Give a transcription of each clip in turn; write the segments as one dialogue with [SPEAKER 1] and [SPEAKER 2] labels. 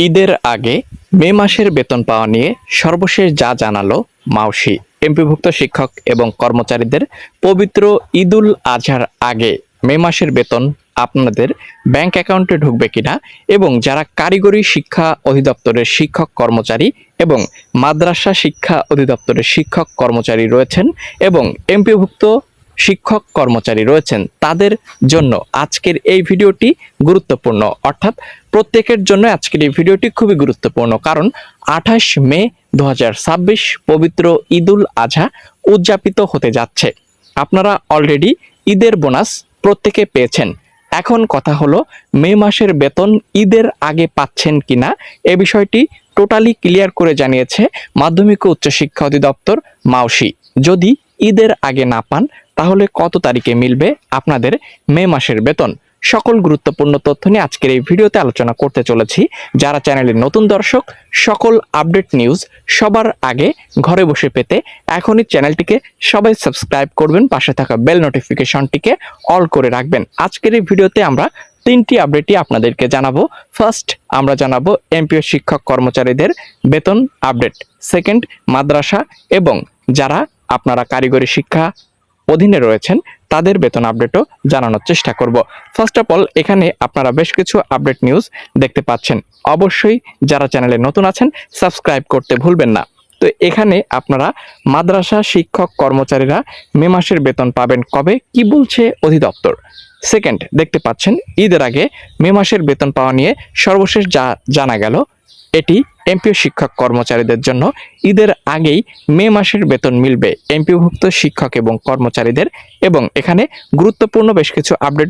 [SPEAKER 1] ঈদের আগে মে মাসের বেতন পাওয়া নিয়ে সর্বশেষ যা জানালো মাউসি। এমপিভুক্ত শিক্ষক এবং কর্মচারীদের পবিত্র ঈদুল আজহার আগে মে মাসের বেতন আপনাদের ব্যাংক অ্যাকাউন্টে ঢুকবে কিনা, এবং যারা কারিগরি শিক্ষা অধিদপ্তরের শিক্ষক কর্মচারী এবং মাদ্রাসা শিক্ষা অধিদপ্তরের শিক্ষক কর্মচারী রয়েছেন এবং এমপিভুক্ত শিক্ষক কর্মচারী রয়েছেন, তাদের জন্য আজকের এই ভিডিওটি গুরুত্বপূর্ণ। অর্থাৎ প্রত্যেকের জন্য আজকের এই ভিডিওটি খুবই গুরুত্বপূর্ণ, কারণ 28 মে 2026 পবিত্র ঈদুল আজহা উদযাপিত হতে যাচ্ছে। আপনারা অলরেডি ঈদের বোনাস প্রত্যেকে পেয়েছেন। এখন কথা হলো, মে মাসের বেতন ঈদের আগে পাচ্ছেন কিনা এ বিষয়টি টোটালি ক্লিয়ার করে জানিয়েছে মাধ্যমিক ও উচ্চশিক্ষা অধিদপ্তর মাউসি। যদি ঈদের আগে না পান তাহলে কত তারিখে মিলবে আপনাদের মে মাসের বেতন? সকল গুরুত্বপূর্ণ তথ্য নিয়ে আজকের এই ভিডিওতে আলোচনা করতে চলেছি। যারা চ্যানেলের নতুন দর্শক, সকল আপডেট নিউজ সবার আগে ঘরে বসে পেতে এখনই চ্যানেলটিকে সবাই সাবস্ক্রাইব করবেন, পাশে থাকা বেল নোটিফিকেশনটিকে অল করে রাখবেন। আজকের এই ভিডিওতে আমরা তিনটি আপডেটই আপনাদেরকে জানাবো। ফার্স্ট, আমরা জানাবো এমপিও শিক্ষক কর্মচারীদের বেতন আপডেট। সেকেন্ড, মাদ্রাসা এবং যারা আপনারা কারিগরি শিক্ষা অধীনে রয়েছেন তাদের বেতন আপডেটও জানানোর চেষ্টা করব। ফার্স্ট অফ অল, এখানে আপনারা বেশ কিছু আপডেট নিউজ দেখতে পাচ্ছেন। অবশ্যই যারা চ্যানেলে নতুন আছেন সাবস্ক্রাইব করতে ভুলবেন না। তো এখানে আপনারা মাদ্রাসা শিক্ষক কর্মচারীরা মে মাসের বেতন পাবেন কবে, কি বলছে অধিদপ্তর। সেকেন্ড, দেখতে পাচ্ছেন ঈদের আগে মে মাসের বেতন পাওয়া নিয়ে সর্বশেষ যা জানা গেল, এটি এমপিও শিক্ষক কর্মচারীদের জন্য ঈদের আগেই মে মাসের বেতন মিলবে এমপিওভুক্ত শিক্ষক এবং কর্মচারীদের। এবং এখানে গুরুত্বপূর্ণ বেশ কিছু আপডেট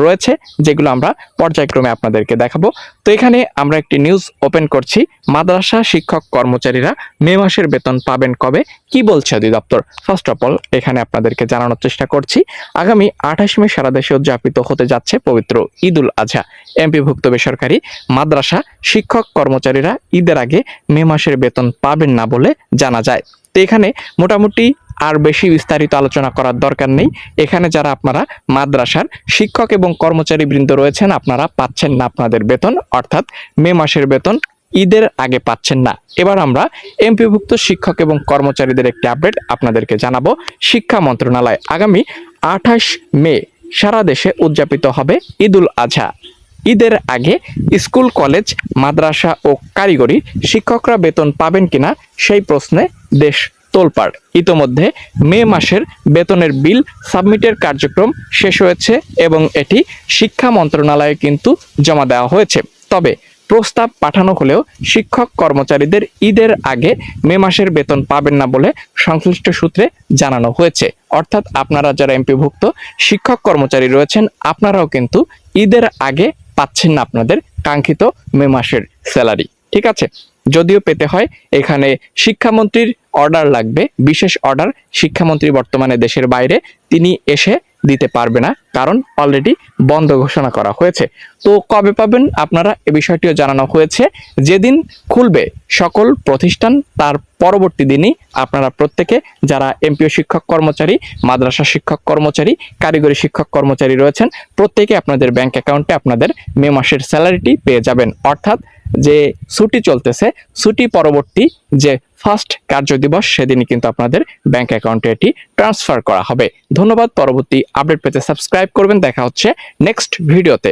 [SPEAKER 1] রয়েছে যেগুলো আমরা পর্যায়ক্রমে আপনাদেরকে দেখাবো। তো এখানে আমরা একটি নিউজ ওপেন করছি। মাদ্রাসা শিক্ষক কর্মচারীরা মে মাসের বেতন পাবেন কবে, কি বলছে অধিদপ্তর। ফার্স্ট অফ অল, এখানে আপনাদেরকে জানানোর চেষ্টা করছি, আগামী 28 মে সারা দেশে উদযাপিত হতে যাচ্ছে পবিত্র ঈদুল আজহা। এমপিভুক্ত বেসরকারি মাদ্রাসা শিক্ষক কর্মচারীরা ঈদের আগে মে মাসের বেতন পাবেন না বলে জানা যায়। তো এখানে মোটামুটি আর বেশি বিস্তারিত আলোচনা করার দরকার নেই। এখানে যারা আপনারা মাদ্রাসার শিক্ষক এবং কর্মচারী বৃন্দ রয়েছেন, আপনারা পাচ্ছেন না আপনাদের বেতন, অর্থাৎ মে মাসের বেতন ঈদের আগে পাচ্ছেন না। এবার আমরা এমপিভুক্ত শিক্ষক এবং কর্মচারীদের একটি আপডেট আপনাদেরকে জানাবো। শিক্ষা মন্ত্রণালয় আগামী 28 মে সারা দেশে উদযাপিত হবে ঈদুল আজহা। ঈদের আগে স্কুল, কলেজ, মাদ্রাসা ও কারিগরি শিক্ষকরা বেতন পাবেন কিনা সেই প্রশ্নে দেশ তোলপাড়। ইতোমধ্যে মে মাসের বেতনের বিল সাবমিটের কার্যক্রম শেষ হয়েছে এবং এটি শিক্ষা মন্ত্রণালয়ে কিন্তু জমা দেওয়া হয়েছে। তবে প্রস্তাব পাঠানো হলেও শিক্ষক কর্মচারীদের ঈদের আগে মে মাসের বেতন পাবেন না বলে সংশ্লিষ্ট সূত্রে জানানো হয়েছে। অর্থাৎ আপনারা যারা এমপিভুক্ত শিক্ষক কর্মচারী রয়েছেন, আপনারাও কিন্তু ঈদের আগে পাচ্ছেন না আপনাদের কাঙ্ক্ষিত মে মাসের স্যালারি। ঠিক আছে, যদিও পেতে হয় এখানে শিক্ষামন্ত্রীর অর্ডার লাগবে, বিশেষ অর্ডার। শিক্ষামন্ত্রী বর্তমানে দেশের বাইরে, তিনি এসে দিতে পারবে না, কারণ অলরেডি বন্ধ ঘোষণা করা হয়েছে। তো কবে পাবেন আপনারা এ বিষয়টিও জানানো হয়েছে। যেদিন খুলবে সকল প্রতিষ্ঠান তার পরবর্তী দিনই আপনারা প্রত্যেকে যারা এমপিও শিক্ষক কর্মচারী, মাদ্রাসা শিক্ষক কর্মচারী, কারিগরি শিক্ষক কর্মচারী রয়েছেন, প্রত্যেকে আপনাদের ব্যাংক অ্যাকাউন্টে আপনাদের মে মাসের স্যালারিটি পেয়ে যাবেন। অর্থাৎ যে ছুটি চলতেছে, ছুটি পরবর্তী যে ফার্স্ট কার্য দিবস, সেদিনই কিন্তু আপনাদের ব্যাংক অ্যাকাউন্টে এটি ট্রান্সফার করা হবে। ধন্যবাদ। পরবর্তী আপডেট পেতে সাবস্ক্রাইব করবেন। দেখা হচ্ছে নেক্সট ভিডিওতে।